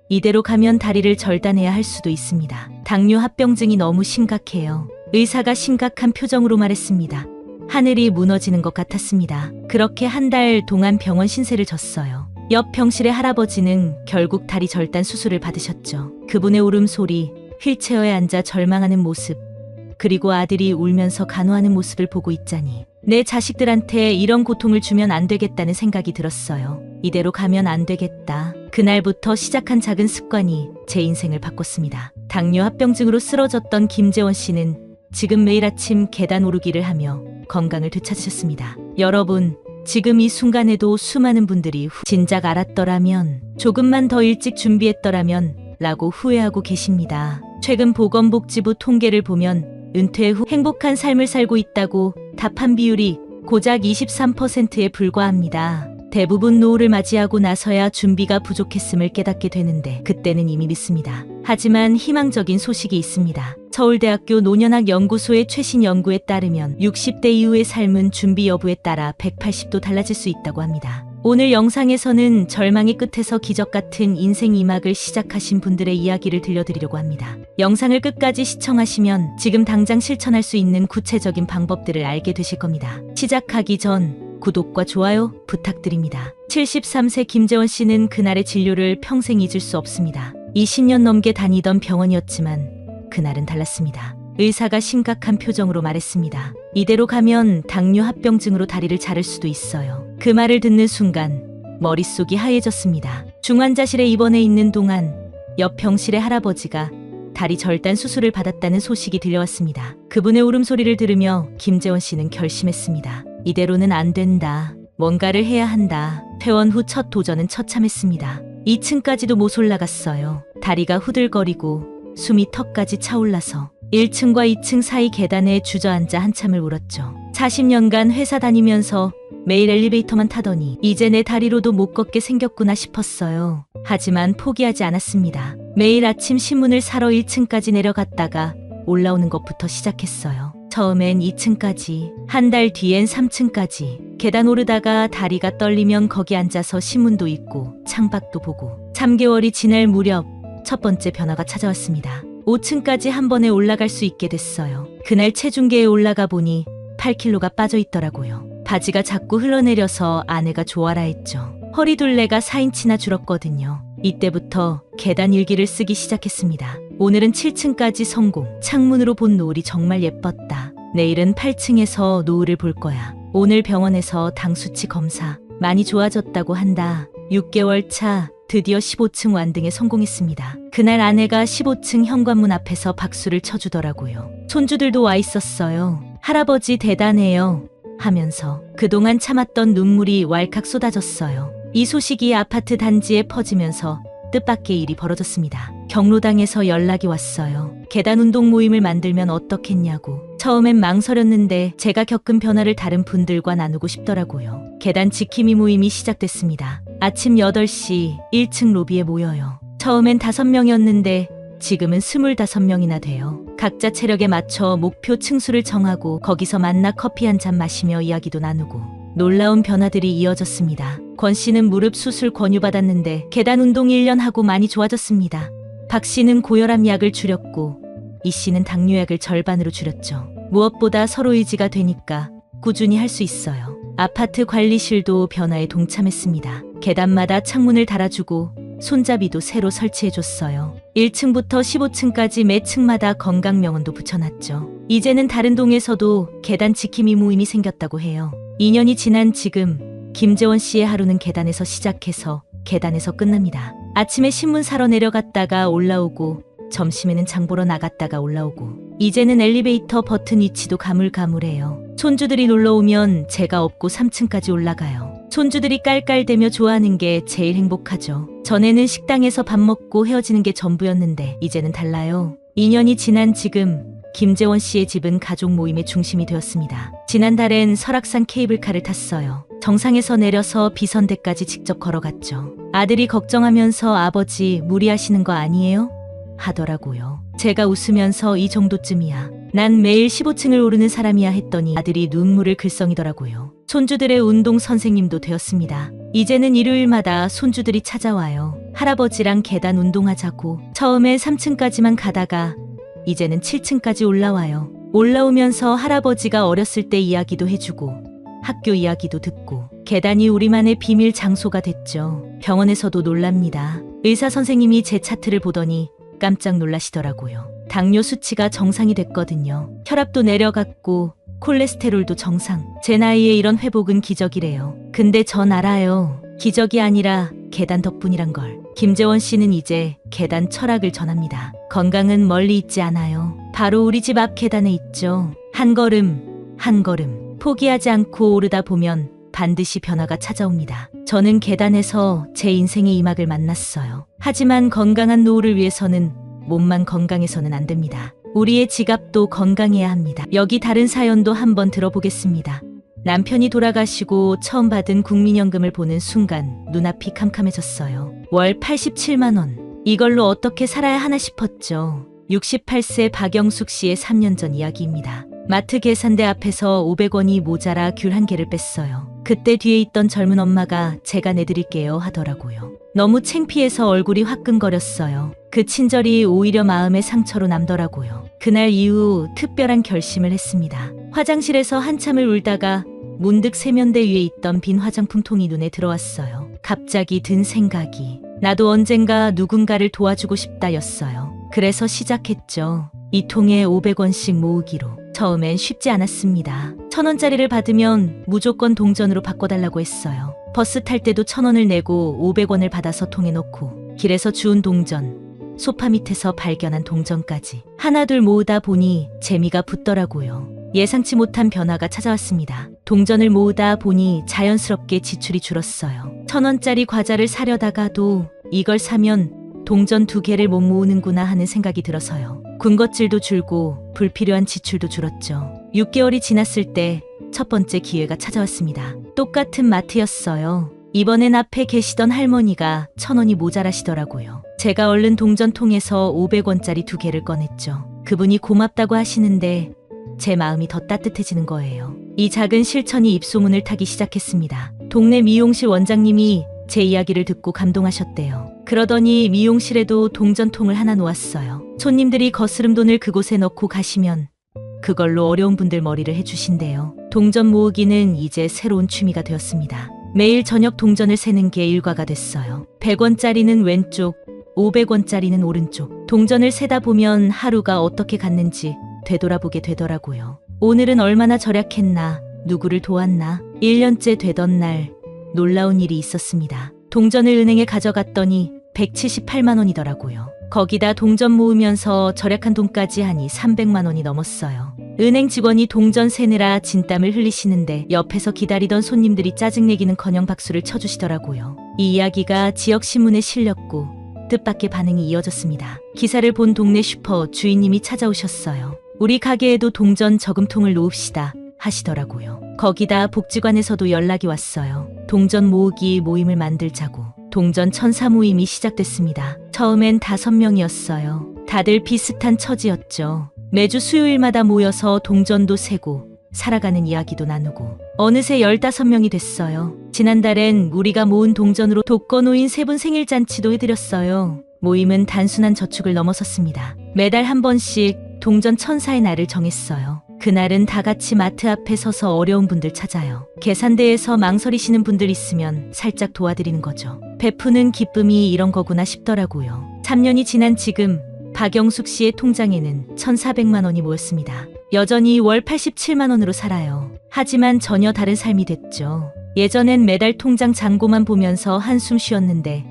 이대로 가면 다리를 절단해야 할 수도 있습니다. 당뇨 합병증이 너무 심각해요. 의사가 심각한 표정으로 말했습니다. 하늘이 무너지는 것 같았습니다. 그렇게 한 달 동안 병원 신세를 졌어요. 옆 병실의 할아버지는 결국 다리 절단 수술을 받으셨죠. 그분의 울음소리, 휠체어에 앉아 절망하는 모습, 그리고 아들이 울면서 간호하는 모습을 보고 있자니 내 자식들한테 이런 고통을 주면 안 되겠다는 생각이 들었어요. 이대로 가면 안 되겠다. 그날부터 시작한 작은 습관이 제 인생을 바꿨습니다. 당뇨 합병증으로 쓰러졌던 김재원 씨는 지금 매일 아침 계단 오르기를 하며 건강을 되찾으셨습니다. 여러분, 지금 이 순간에도 수많은 분들이 진작 알았더라면, 조금만 더 일찍 준비했더라면 라고 후회하고 계십니다. 최근 보건복지부 통계를 보면 은퇴 후 행복한 삶을 살고 있다고 답한 비율이 고작 23%에 불과합니다. 대부분 노후를 맞이하고 나서야 준비가 부족했음을 깨닫게 되는데 그때는 이미 늦습니다. 하지만 희망적인 소식이 있습니다. 서울대학교 노년학 연구소의 최신 연구에 따르면 60대 이후의 삶은 준비 여부에 따라 180도 달라질 수 있다고 합니다. 오늘 영상에서는 절망의 끝에서 기적 같은 인생 2막을 시작하신 분들의 이야기를 들려드리려고 합니다. 영상을 끝까지 시청하시면 지금 당장 실천할 수 있는 구체적인 방법들을 알게 되실 겁니다. 시작하기 전 구독과 좋아요 부탁드립니다. 73세 김재원 씨는 그날의 진료를 평생 잊을 수 없습니다. 20년 넘게 다니던 병원이었지만 그날은 달랐습니다. 의사가 심각한 표정으로 말했습니다. 이대로 가면 당뇨 합병증으로 다리를 자를 수도 있어요. 그 말을 듣는 순간 머릿속이 하얘졌습니다. 중환자실에 입원해 있는 동안 옆 병실의 할아버지가 다리 절단 수술을 받았다는 소식이 들려왔습니다. 그분의 울음소리를 들으며 김재원 씨는 결심했습니다. 이대로는 안 된다. 뭔가를 해야 한다. 퇴원 후 첫 도전은 처참했습니다. 2층까지도 못 올라갔어요. 다리가 후들거리고 숨이 턱까지 차올라서 1층과 2층 사이 계단에 주저앉아 한참을 울었죠. 40년간 회사 다니면서 매일 엘리베이터만 타더니 이제 내 다리로도 못 걷게 생겼구나 싶었어요. 하지만 포기하지 않았습니다. 매일 아침 신문을 사러 1층까지 내려갔다가 올라오는 것부터 시작했어요. 처음엔 2층까지, 한 달 뒤엔 3층까지. 계단 오르다가 다리가 떨리면 거기 앉아서 신문도 읽고 창밖도 보고. 3개월이 지날 무렵 첫 번째 변화가 찾아왔습니다. 5층까지 한 번에 올라갈 수 있게 됐어요. 그날 체중계에 올라가 보니 8kg가 빠져 있더라고요. 바지가 자꾸 흘러내려서 아내가 좋아라 했죠. 허리둘레가 4인치나 줄었거든요. 이때부터 계단 일기를 쓰기 시작했습니다. 오늘은 7층까지 성공. 창문으로 본 노을이 정말 예뻤다. 내일은 8층에서 노을을 볼 거야. 오늘 병원에서 당 수치 검사 많이 좋아졌다고 한다. 6개월 차 드디어 15층 완등에 성공했습니다. 그날 아내가 15층 현관문 앞에서 박수를 쳐주더라고요. 손주들도 와 있었어요. 할아버지 대단해요 하면서 그동안 참았던 눈물이 왈칵 쏟아졌어요. 이 소식이 아파트 단지에 퍼지면서 뜻밖의 일이 벌어졌습니다. 경로당에서 연락이 왔어요. 계단 운동 모임을 만들면 어떻겠냐고. 처음엔 망설였는데 제가 겪은 변화를 다른 분들과 나누고 싶더라고요. 계단 지킴이 모임이 시작됐습니다. 아침 8시 1층 로비에 모여요. 처음엔 5명이었는데 지금은 25명이나 돼요. 각자 체력에 맞춰 목표 층수를 정하고 거기서 만나 커피 한 잔 마시며 이야기도 나누고 놀라운 변화들이 이어졌습니다. 권 씨는 무릎 수술 권유받았는데 계단 운동 1년 하고 많이 좋아졌습니다. 박 씨는 고혈압 약을 줄였고 이 씨는 당뇨약을 절반으로 줄였죠. 무엇보다 서로 의지가 되니까 꾸준히 할 수 있어요. 아파트 관리실도 변화에 동참했습니다. 계단마다 창문을 달아주고 손잡이도 새로 설치해줬어요. 1층부터 15층까지 매 층마다 건강명언도 붙여놨죠. 이제는 다른 동에서도 계단 지킴이 모임이 생겼다고 해요. 2년이 지난 지금 김재원 씨의 하루는 계단에서 시작해서 계단에서 끝납니다. 아침에 신문 사러 내려갔다가 올라오고 점심에는 장 보러 나갔다가 올라오고 이제는 엘리베이터 버튼 위치도 가물가물해요. 손주들이 놀러오면 제가 업고 3층까지 올라가요. 손주들이 깔깔대며 좋아하는 게 제일 행복하죠. 전에는 식당에서 밥 먹고 헤어지는 게 전부였는데 이제는 달라요. 2년이 지난 지금 김재원 씨의 집은 가족 모임의 중심이 되었습니다. 지난달엔 설악산 케이블카를 탔어요. 정상에서 내려서 비선대까지 직접 걸어갔죠. 아들이 걱정하면서 아버지 무리하시는 거 아니에요? 하더라고요. 제가 웃으면서 이 정도쯤이야. 난 매일 15층을 오르는 사람이야 했더니 아들이 눈물을 글썽이더라고요. 손주들의 운동 선생님도 되었습니다. 이제는 일요일마다 손주들이 찾아와요. 할아버지랑 계단 운동하자고. 처음엔 3층까지만 가다가 이제는 7층까지 올라와요. 올라오면서 할아버지가 어렸을 때 이야기도 해주고 학교 이야기도 듣고 계단이 우리만의 비밀 장소가 됐죠. 병원에서도 놀랍니다. 의사 선생님이 제 차트를 보더니 깜짝 놀라시더라고요. 당뇨 수치가 정상이 됐거든요. 혈압도 내려갔고 콜레스테롤도 정상. 제 나이에 이런 회복은 기적이래요. 근데 전 알아요. 기적이 아니라 계단 덕분이란 걸. 김재원 씨는 이제 계단 철학을 전합니다. 건강은 멀리 있지 않아요. 바로 우리 집 앞 계단에 있죠. 한 걸음, 한 걸음. 포기하지 않고 오르다 보면 반드시 변화가 찾아옵니다. 저는 계단에서 제 인생의 이막을 만났어요. 하지만 건강한 노후를 위해서는 몸만 건강해서는 안 됩니다. 우리의 지갑도 건강해야 합니다. 여기 다른 사연도 한번 들어보겠습니다. 남편이 돌아가시고 처음 받은 국민연금을 보는 순간 눈앞이 캄캄해졌어요. 월 87만 원. 이걸로 어떻게 살아야 하나 싶었죠. 68세 박영숙 씨의 3년 전 이야기입니다. 마트 계산대 앞에서 500원이 모자라 귤 한 개를 뺐어요. 그때 뒤에 있던 젊은 엄마가 제가 내드릴게요 하더라고요. 너무 창피해서 얼굴이 화끈거렸어요. 그 친절이 오히려 마음의 상처로 남더라고요. 그날 이후 특별한 결심을 했습니다. 화장실에서 한참을 울다가 문득 세면대 위에 있던 빈 화장품 통이 눈에 들어왔어요. 갑자기 든 생각이 나도 언젠가 누군가를 도와주고 싶다였어요. 그래서 시작했죠. 이 통에 500원씩 모으기로. 처음엔 쉽지 않았습니다. 1,000원짜리를 받으면 무조건 동전으로 바꿔달라고 했어요. 버스 탈 때도 1,000원을 내고 500원을 받아서 통에 넣고 길에서 주운 동전, 소파 밑에서 발견한 동전까지 하나둘 모으다 보니 재미가 붙더라고요. 예상치 못한 변화가 찾아왔습니다. 동전을 모으다 보니 자연스럽게 지출이 줄었어요. 1,000원짜리 과자를 사려다가도 이걸 사면 동전 2개를 못 모으는구나 하는 생각이 들어서요. 군것질도 줄고 불필요한 지출도 줄었죠. 6개월이 지났을 때 첫 번째 기회가 찾아왔습니다. 똑같은 마트였어요. 이번엔 앞에 계시던 할머니가 1,000원이 모자라시더라고요. 제가 얼른 동전통에서 500원짜리 2개를 꺼냈죠. 그분이 고맙다고 하시는데 제 마음이 더 따뜻해지는 거예요. 이 작은 실천이 입소문을 타기 시작했습니다. 동네 미용실 원장님이 제 이야기를 듣고 감동하셨대요. 그러더니 미용실에도 동전통을 하나 놓았어요. 손님들이 거스름 돈을 그곳에 넣고 가시면 그걸로 어려운 분들 머리를 해주신대요. 동전 모으기는 이제 새로운 취미가 되었습니다. 매일 저녁 동전을 세는 게 일과가 됐어요. 100원짜리는 왼쪽, 500원짜리는 오른쪽. 동전을 세다 보면 하루가 어떻게 갔는지 되돌아보게 되더라고요. 오늘은 얼마나 절약했나, 누구를 도왔나. 1년째 되던 날 놀라운 일이 있었습니다. 동전을 은행에 가져갔더니 178만 원이더라고요. 거기다 동전 모으면서 절약한 돈까지 하니 300만 원이 넘었어요. 은행 직원이 동전 세느라 진땀을 흘리시는데 옆에서 기다리던 손님들이 짜증내기는커녕 박수를 쳐주시더라고요. 이 이야기가 지역신문에 실렸고 뜻밖의 반응이 이어졌습니다. 기사를 본 동네 슈퍼 주인님이 찾아오셨어요. 우리 가게에도 동전 저금통을 놓읍시다 하시더라고요. 거기다 복지관에서도 연락이 왔어요. 동전 모으기 모임을 만들자고. 동전 천사 모임이 시작됐습니다. 처음엔 5명이었어요. 다들 비슷한 처지였죠. 매주 수요일마다 모여서 동전도 세고 살아가는 이야기도 나누고 어느새 15명이 됐어요. 지난달엔 우리가 모은 동전으로 독거노인 3분 생일 잔치도 해드렸어요. 모임은 단순한 저축을 넘어섰습니다. 매달 한 번씩 동전 천사의 날을 정했어요. 그날은 다 같이 마트 앞에 서서 어려운 분들 찾아요. 계산대에서 망설이시는 분들 있으면 살짝 도와드리는 거죠. 베푸는 기쁨이 이런 거구나 싶더라고요. 3년이 지난 지금 박영숙 씨의 통장에는 1,400만 원이 모였습니다. 여전히 월 87만 원으로 살아요. 하지만 전혀 다른 삶이 됐죠. 예전엔 매달 통장 잔고만 보면서 한숨 쉬었는데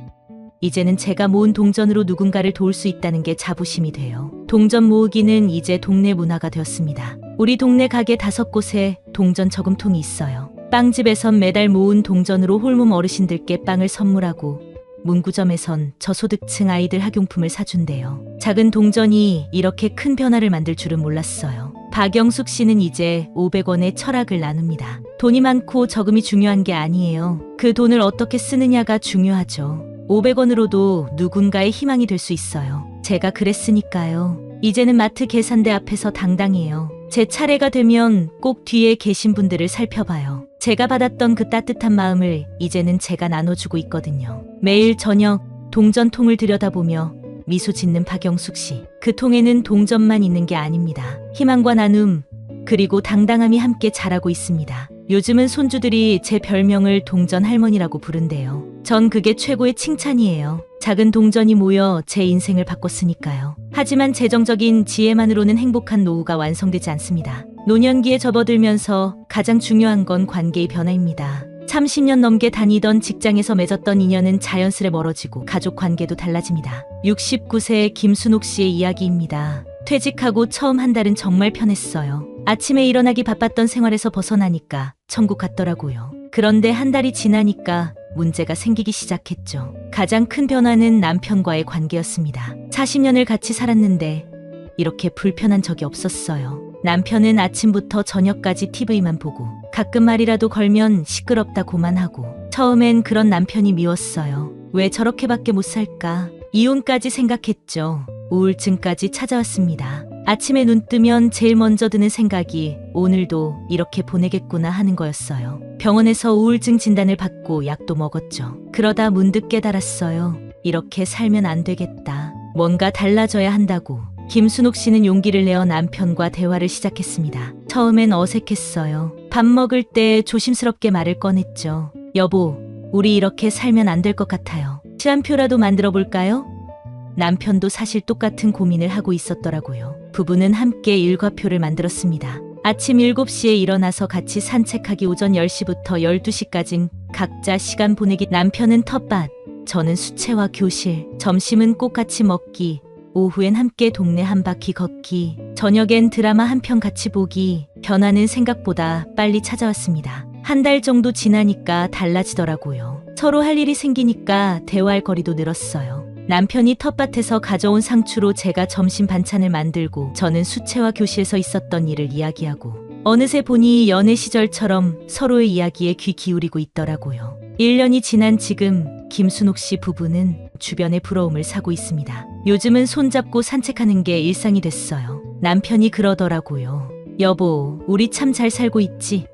이제는 제가 모은 동전으로 누군가를 도울 수 있다는 게 자부심이 돼요. 동전 모으기는 이제 동네 문화가 되었습니다. 우리 동네 가게 5곳에 동전 저금통이 있어요. 빵집에선 매달 모은 동전으로 홀몸 어르신들께 빵을 선물하고 문구점에선 저소득층 아이들 학용품을 사준대요. 작은 동전이 이렇게 큰 변화를 만들 줄은 몰랐어요. 박영숙 씨는 이제 500원의 철학을 나눕니다. 돈이 많고 적음이 중요한 게 아니에요. 그 돈을 어떻게 쓰느냐가 중요하죠. 500원으로도 누군가의 희망이 될 수 있어요. 제가 그랬으니까요. 이제는 마트 계산대 앞에서 당당해요. 제 차례가 되면 꼭 뒤에 계신 분들을 살펴봐요. 제가 받았던 그 따뜻한 마음을 이제는 제가 나눠주고 있거든요. 매일 저녁 동전통을 들여다보며 미소 짓는 박영숙 씨. 그 통에는 동전만 있는 게 아닙니다. 희망과 나눔, 그리고 당당함이 함께 자라고 있습니다. 요즘은 손주들이 제 별명을 동전 할머니라고 부른대요. 전 그게 최고의 칭찬이에요. 작은 동전이 모여 제 인생을 바꿨으니까요. 하지만 재정적인 지혜만으로는 행복한 노후가 완성되지 않습니다. 노년기에 접어들면서 가장 중요한 건 관계의 변화입니다. 30년 넘게 다니던 직장에서 맺었던 인연은 자연스레 멀어지고 가족 관계도 달라집니다. 69세 김순옥 씨의 이야기입니다. 퇴직하고 처음 한 달은 정말 편했어요. 아침에 일어나기 바빴던 생활에서 벗어나니까 천국 같더라고요. 그런데 한 달이 지나니까 문제가 생기기 시작했죠. 가장 큰 변화는 남편과의 관계였습니다. 40년을 같이 살았는데 이렇게 불편한 적이 없었어요. 남편은 아침부터 저녁까지 TV만 보고 가끔 말이라도 걸면 시끄럽다고만 하고 처음엔 그런 남편이 미웠어요. 왜 저렇게밖에 못 살까? 이혼까지 생각했죠. 우울증까지 찾아왔습니다. 아침에 눈 뜨면 제일 먼저 드는 생각이 오늘도 이렇게 보내겠구나 하는 거였어요. 병원에서 우울증 진단을 받고 약도 먹었죠. 그러다 문득 깨달았어요. 이렇게 살면 안 되겠다. 뭔가 달라져야 한다고. 김순옥 씨는 용기를 내어 남편과 대화를 시작했습니다. 처음엔 어색했어요. 밥 먹을 때 조심스럽게 말을 꺼냈죠. 여보, 우리 이렇게 살면 안 될 것 같아요. 시간표라도 만들어 볼까요? 남편도 사실 똑같은 고민을 하고 있었더라고요. 부부는 함께 일과표를 만들었습니다. 아침 7시에 일어나서 같이 산책하기, 오전 10시부터 12시까지 각자 시간 보내기, 남편은 텃밭, 저는 수채화 교실, 점심은 꼭 같이 먹기, 오후엔 함께 동네 한 바퀴 걷기, 저녁엔 드라마 한 편 같이 보기. 변화는 생각보다 빨리 찾아왔습니다. 한 달 정도 지나니까 달라지더라고요. 서로 할 일이 생기니까 대화할 거리도 늘었어요. 남편이 텃밭에서 가져온 상추로 제가 점심 반찬을 만들고 저는 수채화 교실에서 있었던 일을 이야기하고 어느새 보니 연애 시절처럼 서로의 이야기에 귀 기울이고 있더라고요. 1년이 지난 지금 김순옥 씨 부부는 주변의 부러움을 사고 있습니다. 요즘은 손잡고 산책하는 게 일상이 됐어요. 남편이 그러더라고요. 여보, 우리 참 잘 살고 있지?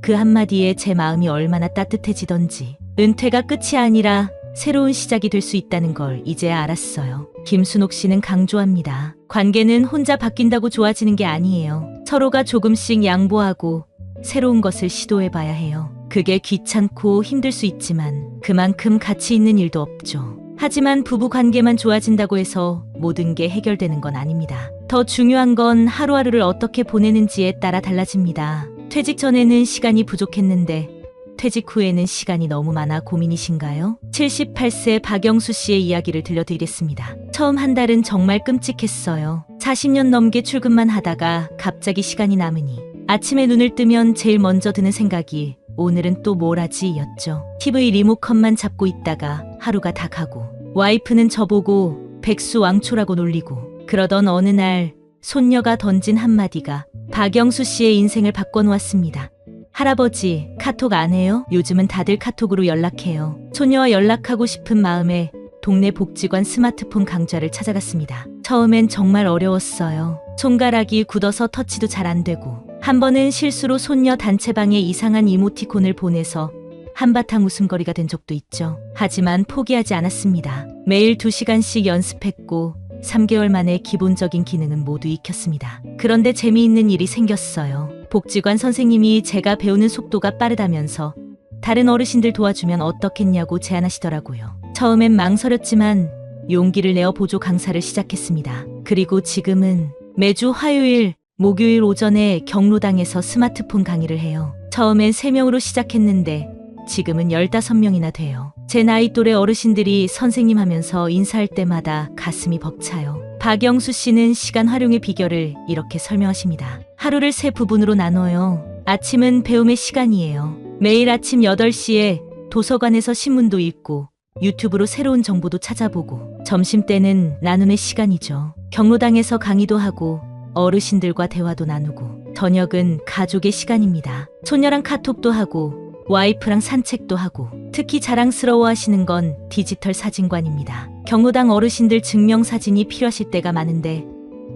그 한마디에 제 마음이 얼마나 따뜻해지던지. 은퇴가 끝이 아니라 새로운 시작이 될 수 있다는 걸 이제야 알았어요. 김순옥 씨는 강조합니다. 관계는 혼자 바뀐다고 좋아지는 게 아니에요. 서로가 조금씩 양보하고 새로운 것을 시도해봐야 해요. 그게 귀찮고 힘들 수 있지만 그만큼 가치 있는 일도 없죠. 하지만 부부 관계만 좋아진다고 해서 모든 게 해결되는 건 아닙니다. 더 중요한 건 하루하루를 어떻게 보내는지에 따라 달라집니다. 퇴직 전에는 시간이 부족했는데 퇴직 후에는 시간이 너무 많아 고민이신가요? 78세 박영수 씨의 이야기를 들려드리겠습니다. 처음 한 달은 정말 끔찍했어요. 40년 넘게 출근만 하다가 갑자기 시간이 남으니 아침에 눈을 뜨면 제일 먼저 드는 생각이 오늘은 또 뭘 하지 였죠. TV 리모컨만 잡고 있다가 하루가 다 가고 와이프는 저보고 백수왕초라고 놀리고 그러던 어느 날 손녀가 던진 한마디가 박영수 씨의 인생을 바꿔놓았습니다. 할아버지, 카톡 안 해요? 요즘은 다들 카톡으로 연락해요. 소녀와 연락하고 싶은 마음에 동네 복지관 스마트폰 강좌를 찾아갔습니다. 처음엔 정말 어려웠어요. 손가락이 굳어서 터치도 잘 안 되고 한 번은 실수로 손녀 단체방에 이상한 이모티콘을 보내서 한바탕 웃음거리가 된 적도 있죠. 하지만 포기하지 않았습니다. 매일 2시간씩 연습했고 3개월 만에 기본적인 기능은 모두 익혔습니다. 그런데 재미있는 일이 생겼어요. 복지관 선생님이 제가 배우는 속도가 빠르다면서 다른 어르신들 도와주면 어떻겠냐고 제안하시더라고요. 처음엔 망설였지만 용기를 내어 보조 강사를 시작했습니다. 그리고 지금은 매주 화요일, 목요일 오전에 경로당에서 스마트폰 강의를 해요. 처음엔 3명으로 시작했는데 지금은 15명이나 돼요. 제 나이 또래 어르신들이 선생님 하면서 인사할 때마다 가슴이 벅차요. 박영수 씨는 시간 활용의 비결을 이렇게 설명하십니다. 하루를 3부분으로 나눠요. 아침은 배움의 시간이에요. 매일 아침 8시에 도서관에서 신문도 읽고 유튜브로 새로운 정보도 찾아보고 점심때는 나눔의 시간이죠. 경로당에서 강의도 하고 어르신들과 대화도 나누고 저녁은 가족의 시간입니다. 소녀랑 카톡도 하고 와이프랑 산책도 하고 특히 자랑스러워 하시는 건 디지털 사진관입니다. 경로당 어르신들 증명사진이 필요하실 때가 많은데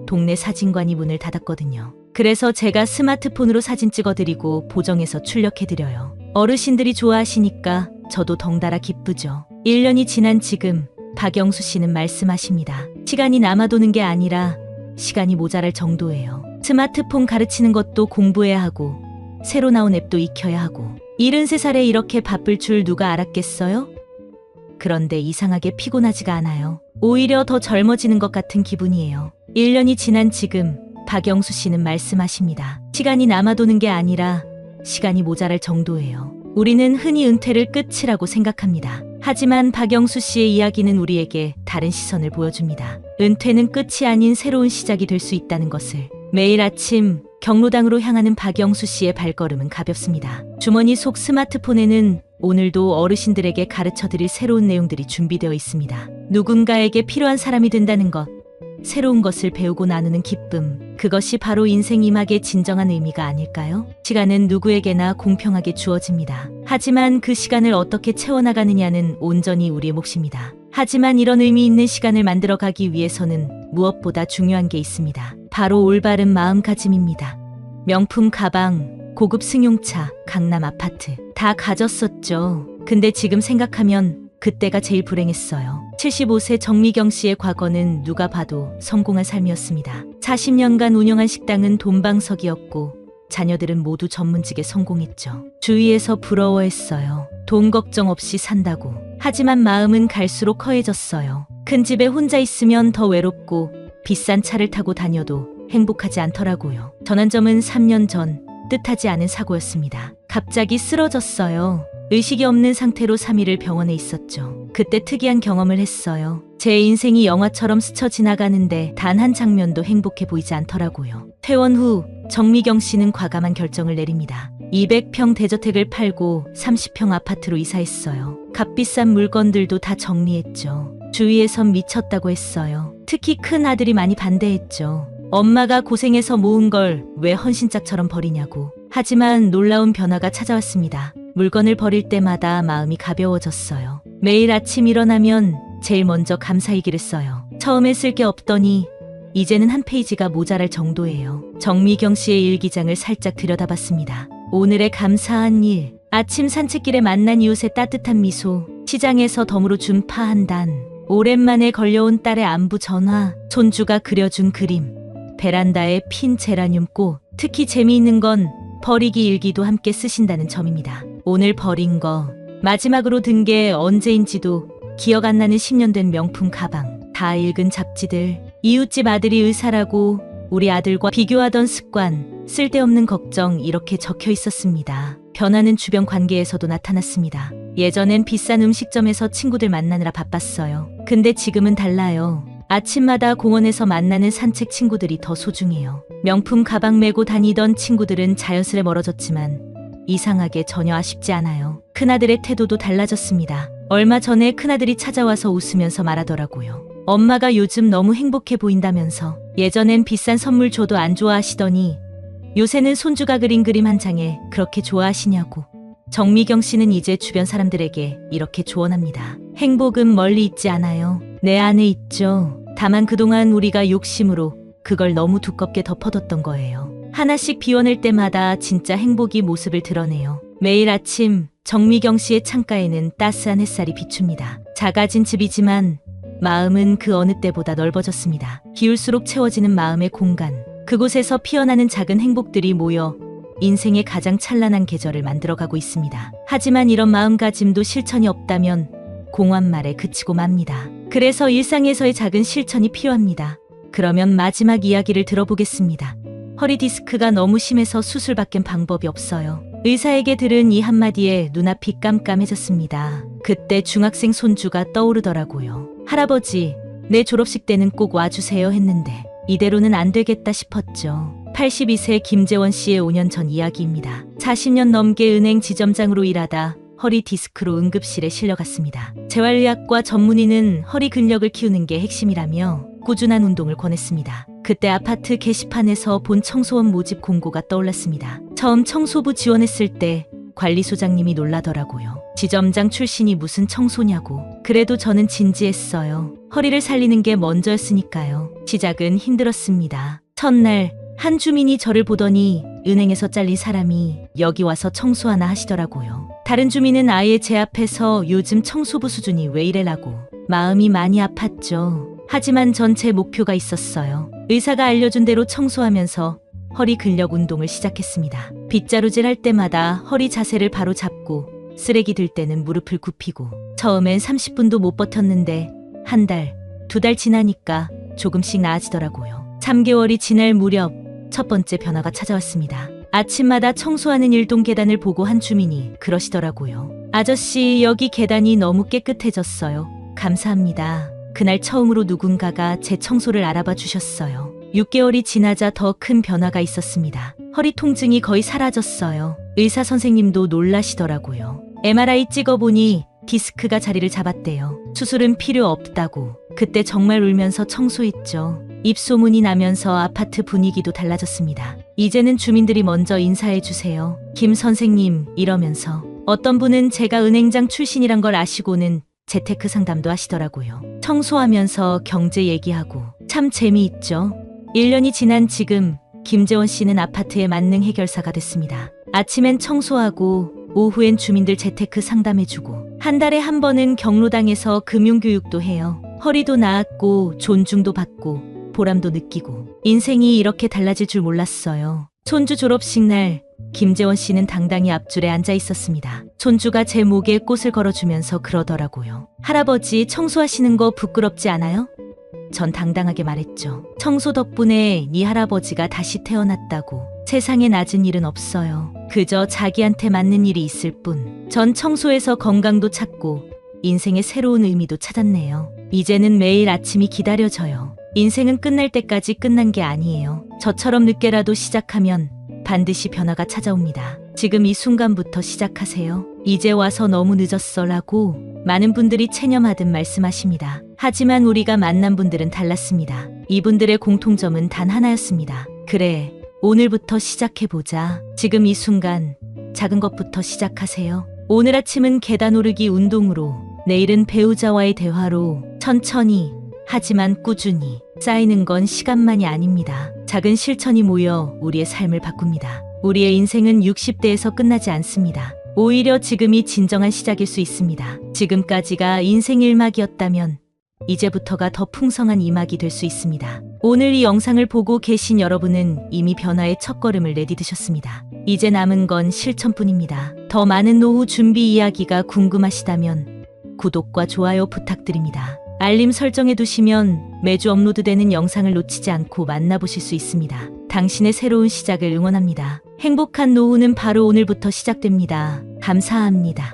동네 사진관이 문을 닫았거든요. 그래서 제가 스마트폰으로 사진 찍어드리고 보정해서 출력해드려요. 어르신들이 좋아하시니까 저도 덩달아 기쁘죠. 1년이 지난 지금 박영수 씨는 말씀하십니다. 시간이 남아도는 게 아니라 시간이 모자랄 정도예요. 스마트폰 가르치는 것도 공부해야 하고 새로 나온 앱도 익혀야 하고 73살에 이렇게 바쁠 줄 누가 알았겠어요? 그런데 이상하게 피곤하지가 않아요. 오히려 더 젊어지는 것 같은 기분이에요. 1년이 지난 지금 박영수 씨는 말씀하십니다. 시간이 남아도는 게 아니라 시간이 모자랄 정도예요. 우리는 흔히 은퇴를 끝이라고 생각합니다. 하지만 박영수 씨의 이야기는 우리에게 다른 시선을 보여줍니다. 은퇴는 끝이 아닌 새로운 시작이 될 수 있다는 것을. 매일 아침 경로당으로 향하는 박영수 씨의 발걸음은 가볍습니다. 주머니 속 스마트폰에는 오늘도 어르신들에게 가르쳐드릴 새로운 내용들이 준비되어 있습니다. 누군가에게 필요한 사람이 된다는 것, 새로운 것을 배우고 나누는 기쁨, 그것이 바로 인생 이막의 진정한 의미가 아닐까요? 시간은 누구에게나 공평하게 주어집니다. 하지만 그 시간을 어떻게 채워나가느냐는 온전히 우리의 몫입니다. 하지만 이런 의미 있는 시간을 만들어가기 위해서는 무엇보다 중요한 게 있습니다. 바로 올바른 마음가짐입니다. 명품 가방, 고급 승용차, 강남 아파트 다 가졌었죠. 근데 지금 생각하면 그때가 제일 불행했어요. 75세 정미경 씨의 과거는 누가 봐도 성공한 삶이었습니다. 40년간 운영한 식당은 돈방석이었고 자녀들은 모두 전문직에 성공했죠. 주위에서 부러워했어요. 돈 걱정 없이 산다고. 하지만 마음은 갈수록 허해졌어요. 큰 집에 혼자 있으면 더 외롭고 비싼 차를 타고 다녀도 행복하지 않더라고요. 전환점은 3년 전 뜻하지 않은 사고였습니다. 갑자기 쓰러졌어요. 의식이 없는 상태로 3일을 병원에 있었죠. 그때 특이한 경험을 했어요. 제 인생이 영화처럼 스쳐 지나가는데 단 한 장면도 행복해 보이지 않더라고요. 퇴원 후 정미경 씨는 과감한 결정을 내립니다. 200평 대저택을 팔고 30평 아파트로 이사했어요. 값비싼 물건들도 다 정리했죠. 주위에선 미쳤다고 했어요. 특히 큰 아들이 많이 반대했죠. 엄마가 고생해서 모은 걸 왜 헌신짝처럼 버리냐고. 하지만 놀라운 변화가 찾아왔습니다. 물건을 버릴 때마다 마음이 가벼워졌어요. 매일 아침 일어나면 제일 먼저 감사일기를 써요. 처음에 쓸 게 없더니 이제는 한 페이지가 모자랄 정도예요. 정미경 씨의 일기장을 살짝 들여다봤습니다. 오늘의 감사한 일, 아침 산책길에 만난 이웃의 따뜻한 미소, 시장에서 덤으로 준 파 한 단, 오랜만에 걸려온 딸의 안부 전화, 손주가 그려준 그림, 베란다에 핀 제라늄 꽃. 특히 재미있는 건 버리기 일기도 함께 쓰신다는 점입니다. 오늘 버린 거, 마지막으로 든 게 언제인지도 기억 안 나는 10년 된 명품 가방, 다 읽은 잡지들, 이웃집 아들이 의사라고 우리 아들과 비교하던 습관, 쓸데없는 걱정 이렇게 적혀 있었습니다. 변화는 주변 관계에서도 나타났습니다. 예전엔 비싼 음식점에서 친구들 만나느라 바빴어요. 근데 지금은 달라요. 아침마다 공원에서 만나는 산책 친구들이 더 소중해요. 명품 가방 메고 다니던 친구들은 자연스레 멀어졌지만 이상하게 전혀 아쉽지 않아요. 큰아들의 태도도 달라졌습니다. 얼마 전에 큰아들이 찾아와서 웃으면서 말하더라고요. 엄마가 요즘 너무 행복해 보인다면서. 예전엔 비싼 선물 줘도 안 좋아하시더니 요새는 손주가 그린 그림 한 장에 그렇게 좋아하시냐고. 정미경 씨는 이제 주변 사람들에게 이렇게 조언합니다. 행복은 멀리 있지 않아요. 내 안에 있죠. 다만 그동안 우리가 욕심으로 그걸 너무 두껍게 덮어뒀던 거예요. 하나씩 비워낼 때마다 진짜 행복이 모습을 드러내요. 매일 아침 정미경 씨의 창가에는 따스한 햇살이 비춥니다. 작아진 집이지만 마음은 그 어느 때보다 넓어졌습니다. 기울수록 채워지는 마음의 공간. 그곳에서 피어나는 작은 행복들이 모여 인생의 가장 찬란한 계절을 만들어가고 있습니다. 하지만 이런 마음가짐도 실천이 없다면 공허한 말에 그치고 맙니다. 그래서 일상에서의 작은 실천이 필요합니다. 그러면 마지막 이야기를 들어보겠습니다. 허리 디스크가 너무 심해서 수술밖엔 방법이 없어요. 의사에게 들은 이 한마디에 눈앞이 깜깜해졌습니다. 그때 중학생 손주가 떠오르더라고요. 할아버지, 내 졸업식 때는 꼭 와주세요 했는데 이대로는 안 되겠다 싶었죠. 82세 김재원 씨의 5년 전 이야기입니다. 40년 넘게 은행 지점장으로 일하다 허리 디스크로 응급실에 실려갔습니다. 재활의학과 전문의는 허리 근력을 키우는 게 핵심이라며 꾸준한 운동을 권했습니다. 그때 아파트 게시판에서 본 청소원 모집 공고가 떠올랐습니다. 처음 청소부 지원했을 때 관리소장님이 놀라더라고요. 지점장 출신이 무슨 청소냐고. 그래도 저는 진지했어요. 허리를 살리는 게 먼저였으니까요. 시작은 힘들었습니다. 첫날 한 주민이 저를 보더니 은행에서 잘린 사람이 여기 와서 청소하나 하시더라고요. 다른 주민은 아예 제 앞에서 요즘 청소부 수준이 왜 이래라고 마음이 많이 아팠죠. 하지만 전 제 목표가 있었어요. 의사가 알려준 대로 청소하면서 허리 근력 운동을 시작했습니다. 빗자루질 할 때마다 허리 자세를 바로 잡고 쓰레기 들 때는 무릎을 굽히고 처음엔 30분도 못 버텼는데 한 달, 2달 지나니까 조금씩 나아지더라고요. 3개월이 지날 무렵 첫 번째 변화가 찾아왔습니다. 아침마다 청소하는 일동 계단을 보고 한 주민이 그러시더라고요. 아저씨, 여기 계단이 너무 깨끗해졌어요. 감사합니다. 그날 처음으로 누군가가 제 청소를 알아봐 주셨어요. 6개월이 지나자 더 큰 변화가 있었습니다. 허리 통증이 거의 사라졌어요. 의사 선생님도 놀라시더라고요. MRI 찍어보니 디스크가 자리를 잡았대요. 수술은 필요 없다고. 그때 정말 울면서 청소했죠. 입소문이 나면서 아파트 분위기도 달라졌습니다. 이제는 주민들이 먼저 인사해 주세요. 김 선생님 이러면서 어떤 분은 제가 은행장 출신이란 걸 아시고는 재테크 상담도 하시더라고요. 청소하면서 경제 얘기하고 참 재미있죠. 1년이 지난 지금 김재원 씨는 아파트의 만능 해결사가 됐습니다. 아침엔 청소하고 오후엔 주민들 재테크 상담해주고 한 달에 한 번은 경로당에서 금융교육도 해요. 허리도 나았고 존중도 받고 보람도 느끼고 인생이 이렇게 달라질 줄 몰랐어요. 손주 졸업식 날 김재원 씨는 당당히 앞줄에 앉아 있었습니다. 손주가 제 목에 꽃을 걸어주면서 그러더라고요. 할아버지, 청소하시는 거 부끄럽지 않아요? 전 당당하게 말했죠. 청소 덕분에 네 할아버지가 다시 태어났다고. 세상에 낮은 일은 없어요. 그저 자기한테 맞는 일이 있을 뿐. 전 청소에서 건강도 찾고 인생의 새로운 의미도 찾았네요. 이제는 매일 아침이 기다려져요. 인생은 끝날 때까지 끝난 게 아니에요. 저처럼 늦게라도 시작하면 반드시 변화가 찾아옵니다. 지금 이 순간부터 시작하세요. 이제 와서 너무 늦었어라고 많은 분들이 체념하듯 말씀하십니다. 하지만 우리가 만난 분들은 달랐습니다. 이분들의 공통점은 단 하나였습니다. 그래, 오늘부터 시작해보자. 지금 이 순간 작은 것부터 시작하세요. 오늘 아침은 계단 오르기 운동으로, 내일은 배우자와의 대화로 천천히 하지만 꾸준히. 쌓이는 건 시간만이 아닙니다. 작은 실천이 모여 우리의 삶을 바꿉니다. 우리의 인생은 60대에서 끝나지 않습니다. 오히려 지금이 진정한 시작일 수 있습니다. 지금까지가 인생 1막이었다면 이제부터가 더 풍성한 2막이 될 수 있습니다. 오늘 이 영상을 보고 계신 여러분은 이미 변화의 첫걸음을 내디디셨습니다. 이제 남은 건 실천뿐입니다. 더 많은 노후 준비 이야기가 궁금하시다면 구독과 좋아요 부탁드립니다. 알림 설정해 두시면 매주 업로드되는 영상을 놓치지 않고 만나보실 수 있습니다. 당신의 새로운 시작을 응원합니다. 행복한 노후는 바로 오늘부터 시작됩니다. 감사합니다.